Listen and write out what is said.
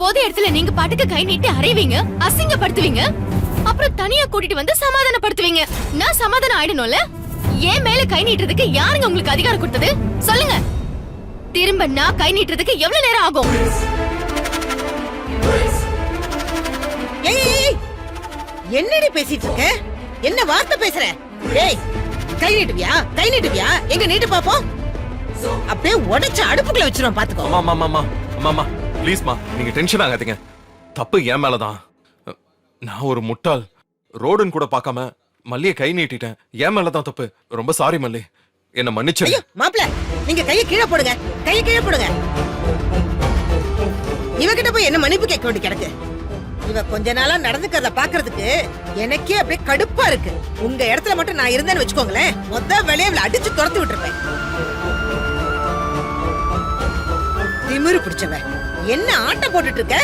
பொது இடத்துல நீங்க பாட்டுக்கு கை நீட்டி அறைவீங்க, அசிங்கப்படுத்துவீங்க, அப்புறம் தனியா கூட்டிட்டு வந்து சமாதானப்படுத்துவீங்க. நான் சமாதானம் ஆயிடணும்ல? ஏன் மேல கை நீட்டுறதுக்கு யாருங்க உங்களுக்கு அதிகாரம் கொடுத்தது? சொல்லுங்க. திரும்ப நான் கை நீட்டுறதுக்கு எவ்வளவு நேரம் ஆகும்? என்னடி பேசிட்டு இருக்க? என்ன வார்த்தை பேசுற? ஏய், கை நீட்டுவியா? கை நீட்டுவியா? எங்க நீட்டு பாப்போம். அப்படியே உடைச்சு அடுப்புக்குள்ள வச்சிரும் பாத்துக்கோ. அம்மா அம்மா அம்மா அம்மா ப்ளீஸ்மா, நீங்க டென்ஷன் ஆகாதீங்க. தப்பு என் மேலதான். நான் ஒரு முட்டாள். ரோடுன்னு கூட பார்க்காம மல்லியை கை நீட்டிட்டேன். என் மேலதான் தப்பு. ரொம்ப சாரி மல்லி, என்ன மன்னிச்சு. ஐயோ மாப்ள, நீங்க கையை கீழே போடுங்க. கையை கீழே போடுங்க. இவகிட்ட போய் என்ன மன்னிப்பு கேட்க வேண்டி கிடக்கு. இவ கொஞ்ச நாளா நடந்துக்கிறத பாக்குறதுக்கு எனக்கே அப்படியே கடுப்பா இருக்கு. உங்க இடத்துல மட்டும் நான் இருந்தேன்னு வச்சுக்கோங்களேன், மொத்த வேலையை அவளை அடிச்சு துரத்து விட்டுருப்பேன். திமிரு பிடிச்சவ, என்ன ஆட்டம் போட்டுட்டு இருக்க?